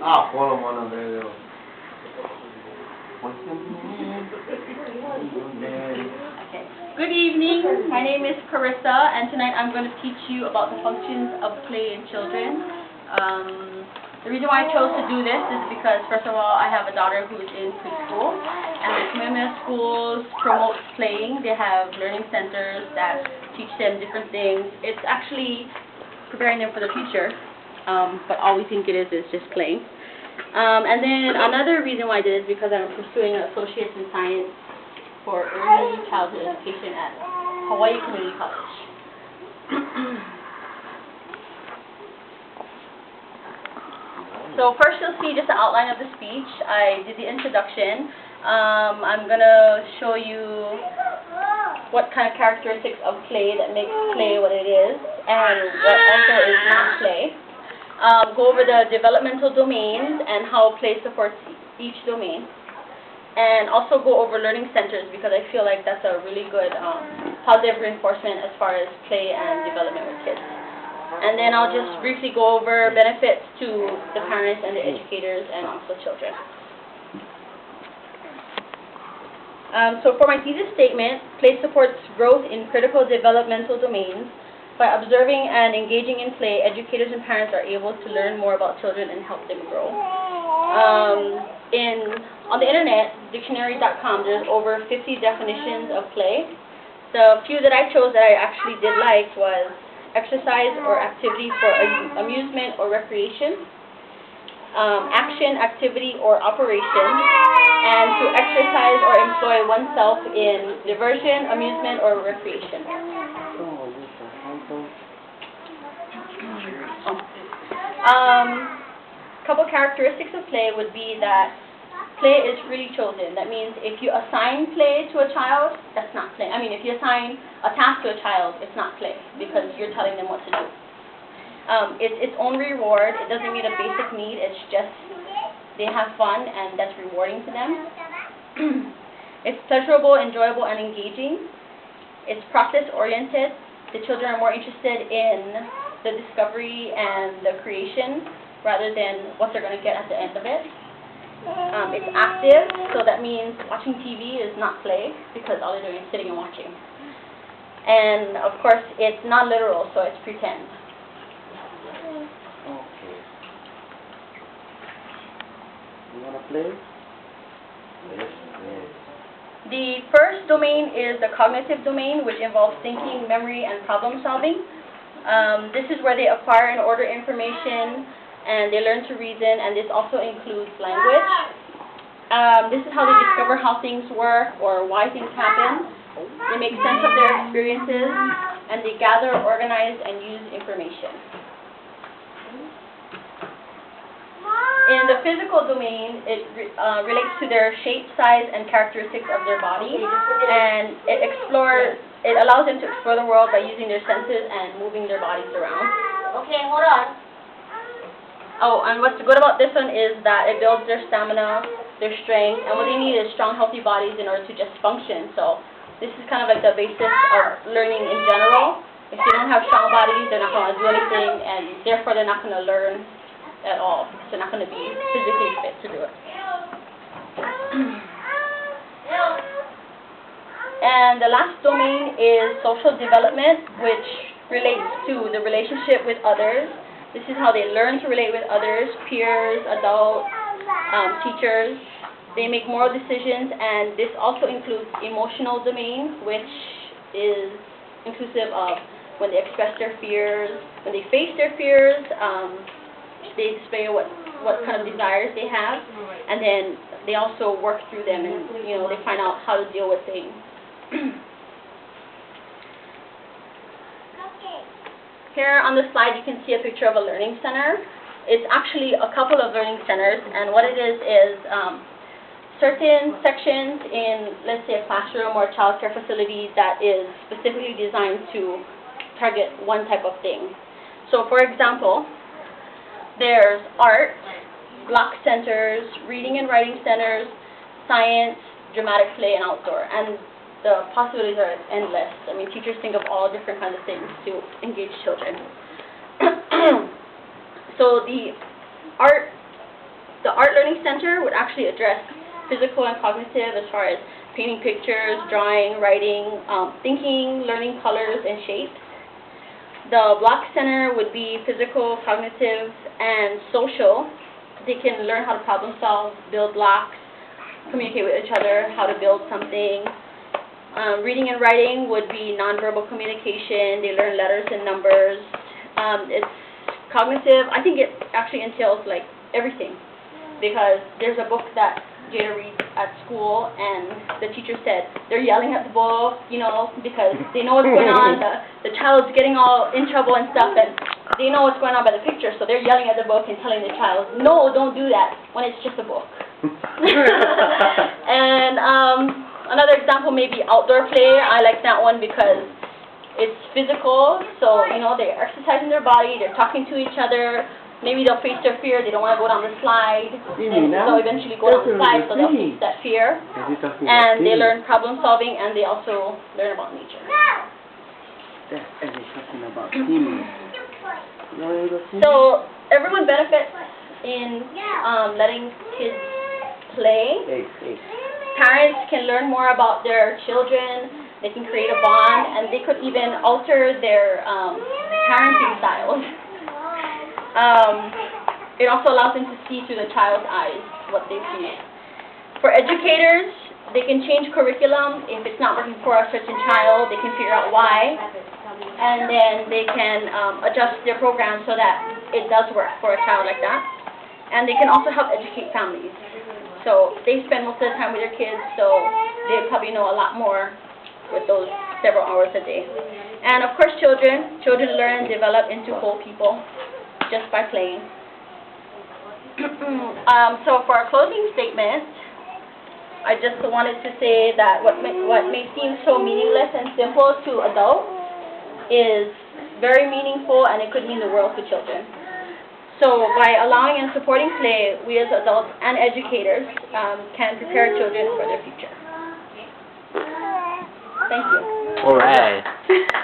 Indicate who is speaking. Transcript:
Speaker 1: Ah, follow one there.
Speaker 2: Good evening, my name is Carissa, and tonight I'm going to teach you about the functions of play in children. The reason why I chose to do this is because, first of all, I have a daughter who is in preschool, and the community schools promote playing. They have learning centers that teach them different things. It's actually preparing them for the future, but all we think it is just playing. And then another reason why I did it is because I'm pursuing an associate's in science for early childhood education at Hawaii Community College. So first you'll see just the outline of the speech. I did the introduction. I'm going to show you what kind of characteristics of play that makes play what it is and what also is not play. Go over the developmental domains and how play supports each domain. And also go over learning centers because I feel like that's a really good positive reinforcement as far as play and development with kids. And then I'll just briefly go over benefits to the parents and the educators and also children. So for my thesis statement, play supports growth in critical developmental domains. By observing and engaging in play, educators and parents are able to learn more about children and help them grow. On the internet, dictionary.com, there's over 50 definitions of play. The few that I chose that I actually did like was exercise or activity for amusement or recreation, action, activity, or operation, and to exercise or employ oneself in diversion, amusement, or recreation. Couple characteristics of play would be that play is freely chosen. That means if you assign play to a child, that's not play. I mean, if you assign a task to a child, it's not play because you're telling them what to do. It's its own reward. It doesn't meet a basic need. It's just they have fun and that's rewarding to them. It's pleasurable, enjoyable, and engaging. It's process-oriented. The children are more interested in the discovery and the creation rather than what they're going to get at the end of it. It's active, so that means watching TV is not play because all they're doing is sitting and watching. And of course, it's not literal, so it's pretend.
Speaker 1: Okay. You want to play? Yes.
Speaker 2: The first domain is the cognitive domain, which involves thinking, memory, and problem solving. This is where they acquire and order information, and they learn to reason, and this also includes language. This is how they discover how things work or why things happen. They make sense of their experiences, and they gather, organize, and use information. In the physical domain, it relates to their shape, size, and characteristics of their body, and it allows them to explore the world by using their senses and moving their bodies around.
Speaker 3: Okay, hold on.
Speaker 2: Oh, and what's good about this one is that it builds their stamina, their strength, and what they need is strong, healthy bodies in order to just function. So this is kind of like the basis of learning in general. If they don't have strong bodies, they're not going to do anything, and therefore they're not going to learn at all. They're not going to be physically fit to do it. And the last domain is social development, which relates to the relationship with others. This is how they learn to relate with others, peers, adults, teachers. They make moral decisions, and this also includes emotional domain, which is inclusive of when they express their fears, when they face their fears, they display what kind of desires they have, and then they also work through them, and they find out how to deal with things. Here on the slide you can see a picture of a learning center. It's actually a couple of learning centers, and what it is certain sections in, let's say, a classroom or a child care facility that is specifically designed to target one type of thing. So for example, there's art, block centers, reading and writing centers, science, dramatic play, and outdoor. And the possibilities are endless. I mean, teachers think of all different kinds of things to engage children. So the art learning center would actually address physical and cognitive as far as painting pictures, drawing, writing, thinking, learning colors and shapes. The block center would be physical, cognitive, and social. They can learn how to problem solve, build blocks, communicate with each other, how to build something. Reading and writing would be nonverbal communication. They learn letters and numbers. It's cognitive. I think it actually entails like everything, because there's a book that Jada reads at school, and the teacher said they're yelling at the book, you know, because they know what's going on. The child's getting all in trouble and stuff, and they know what's going on by the picture, so they're yelling at the book and telling the child, no, don't do that, when it's just a book. And another example may be outdoor play. I like that one because it's physical, so, you know, they're exercising their body, they're talking to each other. Maybe they'll face their fear, they don't want to go down the slide, and they'll eventually go down the slide, so they'll face that fear. And they learn problem solving, and they also learn about nature.
Speaker 1: Talking about swimming.
Speaker 2: So everyone benefits in letting kids play. Parents can learn more about their children, they can create a bond, and they could even alter their parenting styles. It also allows them to see through the child's eyes what they see. For educators, they can change curriculum. If it's not working for a certain child, they can figure out why, and then they can adjust their program so that it does work for a child like that. And they can also help educate families. So they spend most of the time with their kids, so they probably know a lot more with those several hours a day. And of course, children learn and develop into whole people just by playing. So for our closing statement, I just wanted to say that what may seem so meaningless and simple to adults is very meaningful, and it could mean the world to children. So by allowing and supporting play, we as adults and educators can prepare children for their future. Thank you.
Speaker 3: All right.